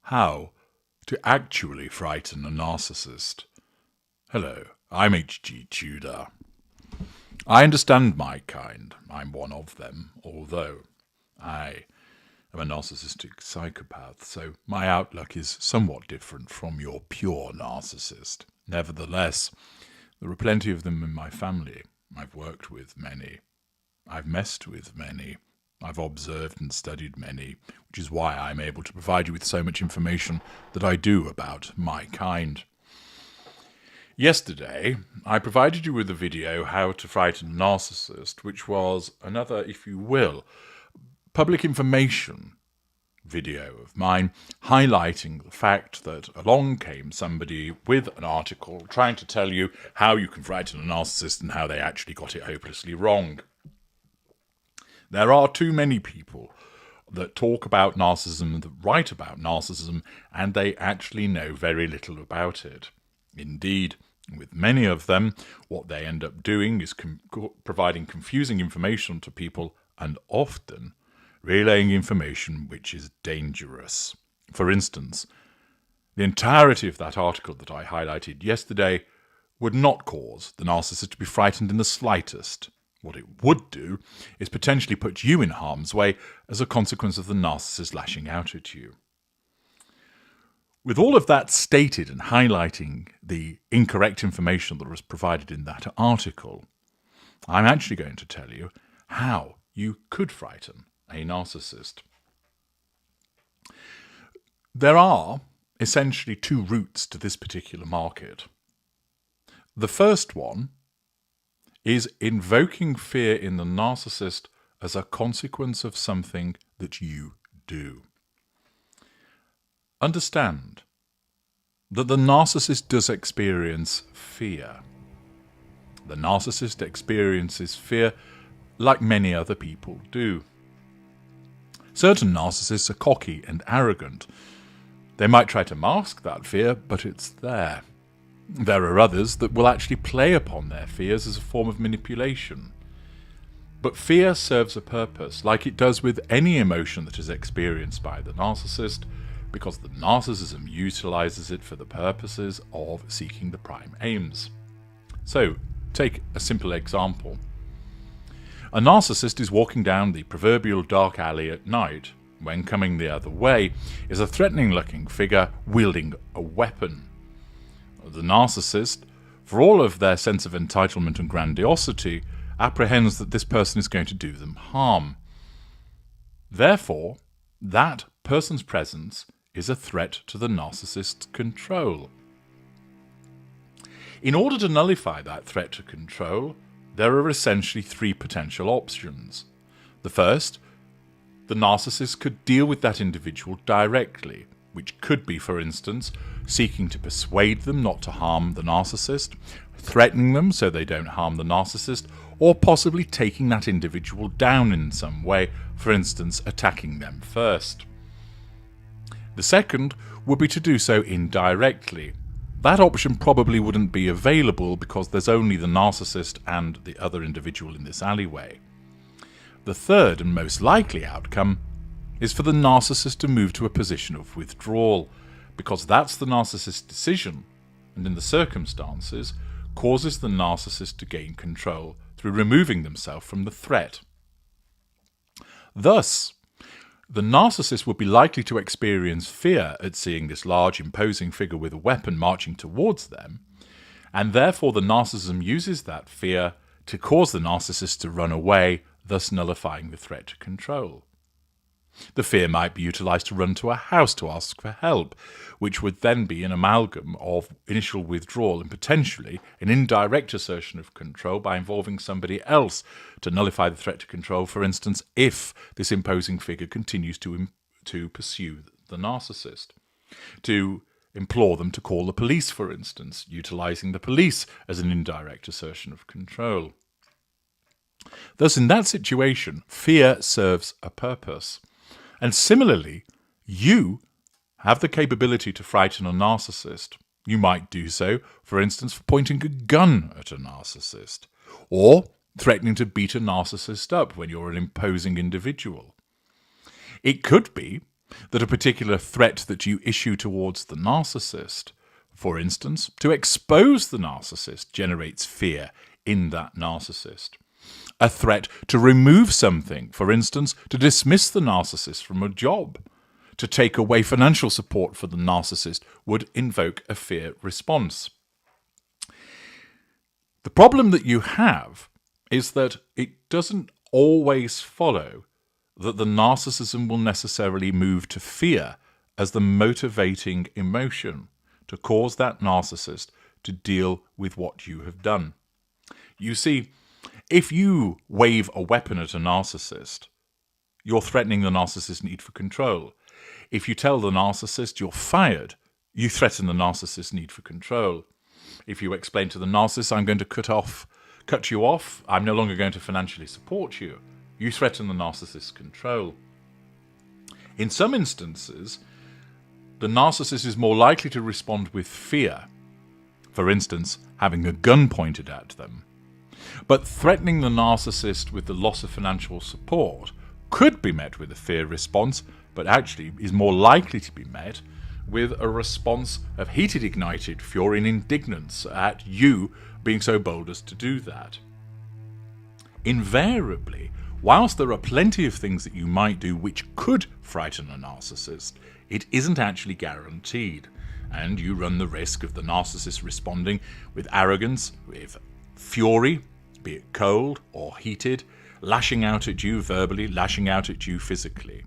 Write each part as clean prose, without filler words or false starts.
How to actually frighten a narcissist. Hello, I'm H.G. Tudor. I understand my kind. I'm one of them, although I am a narcissistic psychopath, so my outlook is somewhat different from your pure narcissist. Nevertheless, there are plenty of them in my family. I've worked with many. I've messed with many. I've observed and studied many, which is why I'm able to provide you with so much information that I do about my kind. Yesterday, I provided you with a video, How to Frighten a Narcissist, which was another, if you will, public information video of mine highlighting the fact that along came somebody with an article trying to tell you how you can frighten a narcissist and how they actually got it hopelessly wrong. There are too many people that talk about narcissism, that write about narcissism, and they actually know very little about it. Indeed, with many of them, what they end up doing is providing confusing information to people and often relaying information which is dangerous. For instance, the entirety of that article that I highlighted yesterday would not cause the narcissist to be frightened in the slightest. What it would do is potentially put you in harm's way as a consequence of the narcissist lashing out at you. With all of that stated and highlighting the incorrect information that was provided in that article, I'm actually going to tell you how you could frighten a narcissist. There are essentially two routes to this particular market. The first one is invoking fear in the narcissist as a consequence of something that you do. Understand that the narcissist does experience fear. The narcissist experiences fear like many other people do. Certain narcissists are cocky and arrogant. They might try to mask that fear, but it's there. There are others that will actually play upon their fears as a form of manipulation. But fear serves a purpose, like it does with any emotion that is experienced by the narcissist, because the narcissism utilizes it for the purposes of seeking the prime aims. So, take a simple example. A narcissist is walking down the proverbial dark alley at night, when coming the other way is a threatening-looking figure wielding a weapon. The narcissist, for all of their sense of entitlement and grandiosity, apprehends that this person is going to do them harm. Therefore, that person's presence is a threat to the narcissist's control. In order to nullify that threat to control, there are essentially three potential options. The first, the narcissist could deal with that individual directly, which could be, for instance, seeking to persuade them not to harm the narcissist, threatening them so they don't harm the narcissist, or possibly taking that individual down in some way, for instance, attacking them first. The second would be to do so indirectly. That option probably wouldn't be available because there's only the narcissist and the other individual in this alleyway. The third and most likely outcome is for the narcissist to move to a position of withdrawal, because that's the narcissist's decision, and in the circumstances, causes the narcissist to gain control through removing themselves from the threat. Thus, the narcissist would be likely to experience fear at seeing this large, imposing figure with a weapon marching towards them, and therefore the narcissism uses that fear to cause the narcissist to run away, thus nullifying the threat to control. The fear might be utilized to run to a house to ask for help, which would then be an amalgam of initial withdrawal and potentially an indirect assertion of control by involving somebody else to nullify the threat to control, for instance, if this imposing figure continues to pursue the narcissist. To implore them to call the police, for instance, utilizing the police as an indirect assertion of control. Thus, in that situation, fear serves a purpose. And similarly, you have the capability to frighten a narcissist. You might do so, for instance, for pointing a gun at a narcissist, or threatening to beat a narcissist up when you're an imposing individual. It could be that a particular threat that you issue towards the narcissist, for instance, to expose the narcissist, generates fear in that narcissist. A threat to remove something, for instance, to dismiss the narcissist from a job, to take away financial support for the narcissist, would invoke a fear response. The problem that you have is that it doesn't always follow that the narcissism will necessarily move to fear as the motivating emotion to cause that narcissist to deal with what you have done. You see, if you wave a weapon at a narcissist, you're threatening the narcissist's need for control. If you tell the narcissist you're fired, you threaten the narcissist's need for control. If you explain to the narcissist, I'm going to cut you off, I'm no longer going to financially support you, you threaten the narcissist's control. In some instances, the narcissist is more likely to respond with fear, for instance, having a gun pointed at them. But threatening the narcissist with the loss of financial support could be met with a fear response, but actually is more likely to be met with a response of heated, ignited fury and indignance at you being so bold as to do that. Invariably, whilst there are plenty of things that you might do which could frighten a narcissist, it isn't actually guaranteed, and you run the risk of the narcissist responding with arrogance, with fury, be it cold or heated, lashing out at you verbally, lashing out at you physically.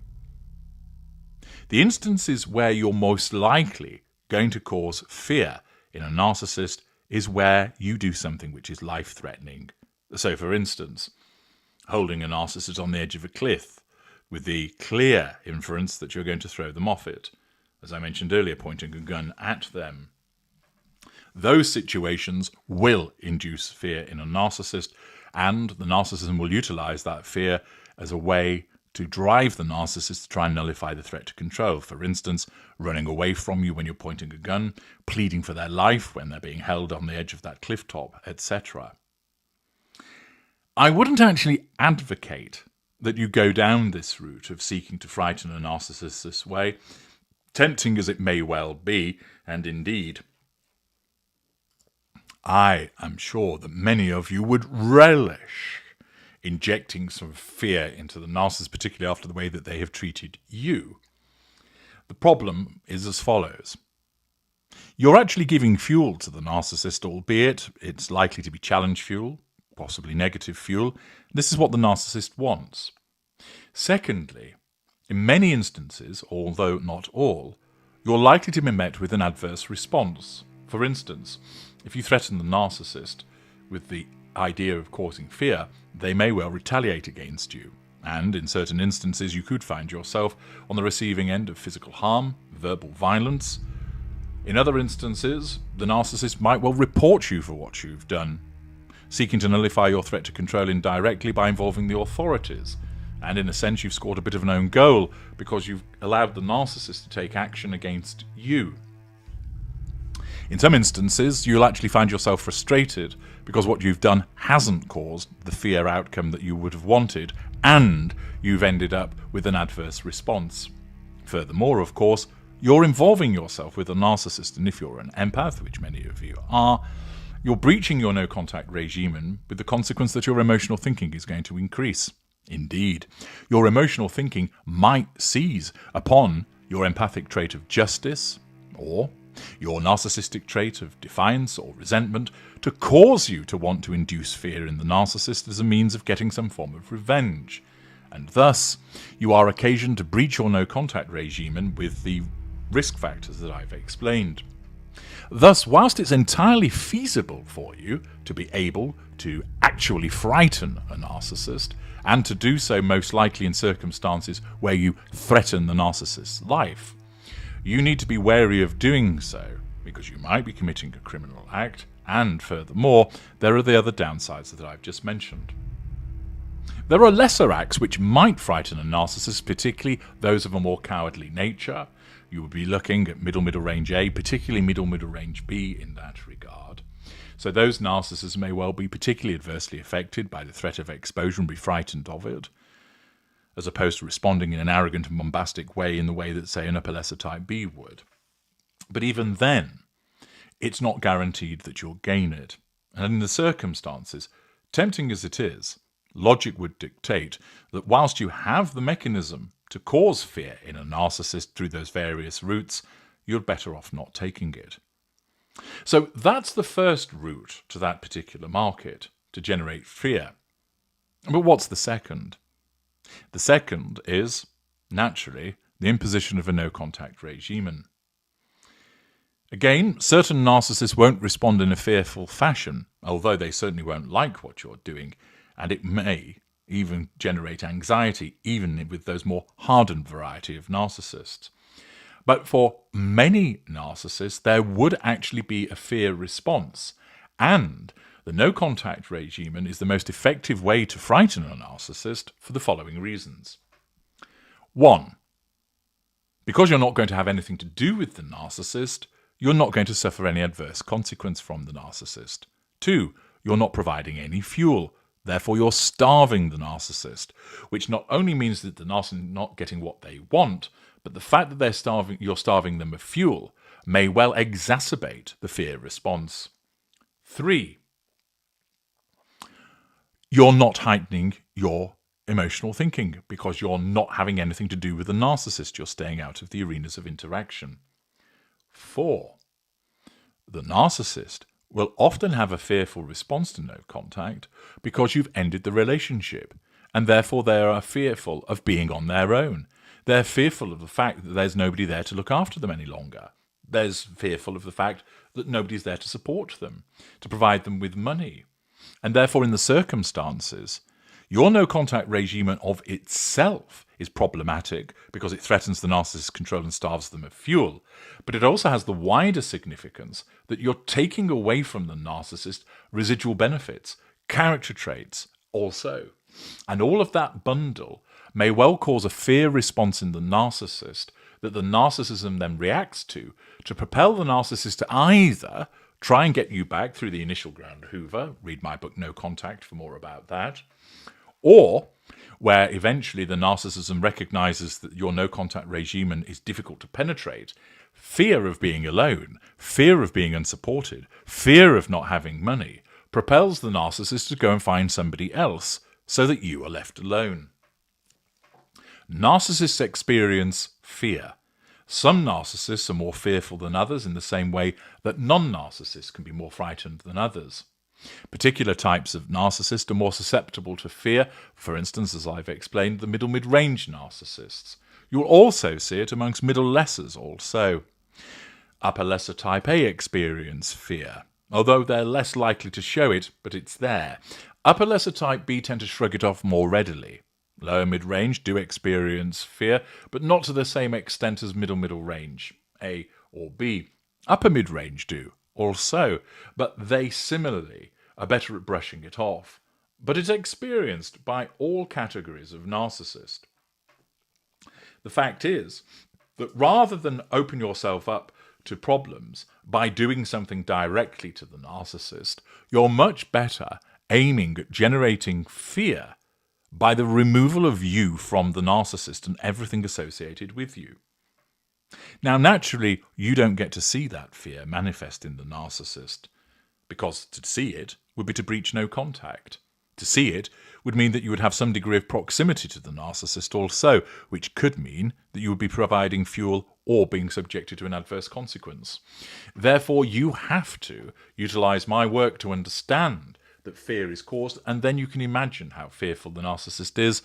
The instances where you're most likely going to cause fear in a narcissist is where you do something which is life-threatening. So, for instance, holding a narcissist on the edge of a cliff with the clear inference that you're going to throw them off it. As I mentioned earlier, pointing a gun at them. Those situations will induce fear in a narcissist, and the narcissism will utilize that fear as a way to drive the narcissist to try and nullify the threat to control. For instance, running away from you when you're pointing a gun, pleading for their life when they're being held on the edge of that cliff top, etc. I wouldn't actually advocate that you go down this route of seeking to frighten a narcissist this way, tempting as it may well be, and indeed, I am sure that many of you would relish injecting some fear into the narcissist, particularly after the way that they have treated you. The problem is as follows. You're actually giving fuel to the narcissist, albeit it's likely to be challenge fuel, possibly negative fuel. This is what the narcissist wants. Secondly, in many instances, although not all, you're likely to be met with an adverse response. For instance, if you threaten the narcissist with the idea of causing fear, they may well retaliate against you. And in certain instances, you could find yourself on the receiving end of physical harm, verbal violence. In other instances, the narcissist might well report you for what you've done, seeking to nullify your threat to control indirectly by involving the authorities. And in a sense, you've scored a bit of an own goal because you've allowed the narcissist to take action against you. In some instances, you'll actually find yourself frustrated because what you've done hasn't caused the fear outcome that you would have wanted, and you've ended up with an adverse response. Furthermore, of course, you're involving yourself with a narcissist, and if you're an empath, which many of you are, you're breaching your no-contact regime with the consequence that your emotional thinking is going to increase. Indeed, your emotional thinking might seize upon your empathic trait of justice, or your narcissistic trait of defiance or resentment, to cause you to want to induce fear in the narcissist as a means of getting some form of revenge. And thus, you are occasioned to breach your no-contact regime with the risk factors that I've explained. Thus, whilst it's entirely feasible for you to be able to actually frighten a narcissist, and to do so most likely in circumstances where you threaten the narcissist's life, you need to be wary of doing so, because you might be committing a criminal act, and furthermore, there are the other downsides that I've just mentioned. There are lesser acts which might frighten a narcissist, particularly those of a more cowardly nature. You would be looking at middle range A, particularly middle range B in that regard. So those narcissists may well be particularly adversely affected by the threat of exposure and be frightened of it. as opposed to responding in an arrogant and bombastic way in the way that, say, an upper lesser type B would. But even then, it's not guaranteed that you'll gain it. And in the circumstances, tempting as it is, logic would dictate that whilst you have the mechanism to cause fear in a narcissist through those various routes, you're better off not taking it. So that's the first route to that particular market, to generate fear. But what's the second? The second is, naturally, the imposition of a no-contact regime. Again, certain narcissists won't respond in a fearful fashion, although they certainly won't like what you're doing, and it may even generate anxiety, even with those more hardened variety of narcissists. But for many narcissists, there would actually be a fear response, and the no-contact regime is the most effective way to frighten a narcissist for the following reasons. 1. Because you're not going to have anything to do with the narcissist, you're not going to suffer any adverse consequence from the narcissist. 2. You're not providing any fuel. Therefore, you're starving the narcissist, which not only means that the narcissist is not getting what they want, but the fact that you're starving them of fuel may well exacerbate the fear response. 3. You're not heightening your emotional thinking because you're not having anything to do with the narcissist. You're staying out of the arenas of interaction. 4. The narcissist will often have a fearful response to no contact because you've ended the relationship, and therefore they are fearful of being on their own. They're fearful of the fact that there's nobody there to look after them any longer. They're fearful of the fact that nobody's there to support them, to provide them with money. And therefore, in the circumstances, your no-contact regime of itself is problematic because it threatens the narcissist's control and starves them of fuel. But it also has the wider significance that you're taking away from the narcissist residual benefits, character traits also. And all of that bundle may well cause a fear response in the narcissist that the narcissism then reacts to propel the narcissist to either try and get you back through the initial ground hoover, read my book No Contact for more about that, or where eventually the narcissism recognizes that your no-contact regime is difficult to penetrate, fear of being alone, fear of being unsupported, fear of not having money, propels the narcissist to go and find somebody else so that you are left alone. Narcissists experience fear. Some narcissists are more fearful than others in the same way that non-narcissists can be more frightened than others. Particular types of narcissists are more susceptible to fear, for instance, as I've explained, the middle mid-range narcissists. You'll also see it amongst middle lessers also. Upper lesser type A experience fear, although they're less likely to show it, but it's there. Upper lesser type B tend to shrug it off more readily. Lower mid-range do experience fear, but not to the same extent as middle range, A or B. Upper mid-range do also, but they similarly are better at brushing it off. But it's experienced by all categories of narcissist. The fact is that rather than open yourself up to problems by doing something directly to the narcissist, you're much better aiming at generating fear by the removal of you from the narcissist and everything associated with you. Now, naturally, you don't get to see that fear manifest in the narcissist, because to see it would be to breach no contact. To see it would mean that you would have some degree of proximity to the narcissist also, which could mean that you would be providing fuel or being subjected to an adverse consequence. Therefore, you have to utilize my work to understand that fear is caused, and then you can imagine how fearful the narcissist is,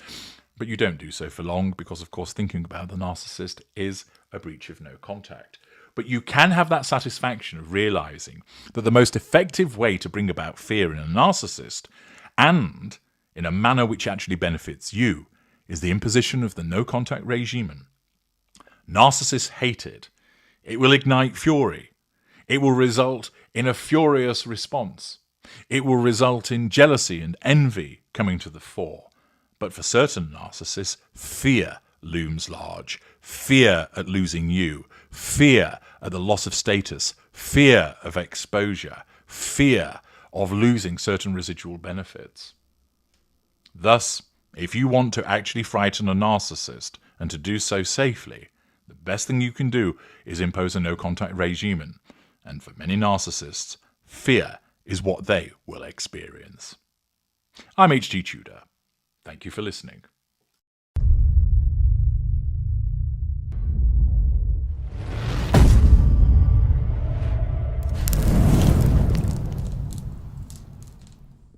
but you don't do so for long because, of course, thinking about the narcissist is a breach of no contact. But you can have that satisfaction of realizing that the most effective way to bring about fear in a narcissist, and in a manner which actually benefits you, is the imposition of the no-contact regime. Narcissists hate it. It will ignite fury. It will result in a furious response. It will result in jealousy and envy coming to the fore. But for certain narcissists, fear looms large. Fear at losing you. Fear at the loss of status. Fear of exposure. Fear of losing certain residual benefits. Thus, If you want to actually frighten a narcissist, and to do so safely, the best thing you can do is impose a no-contact regime. And for many narcissists, fear is what they will experience. I'm H.T. Tudor. Thank you for listening.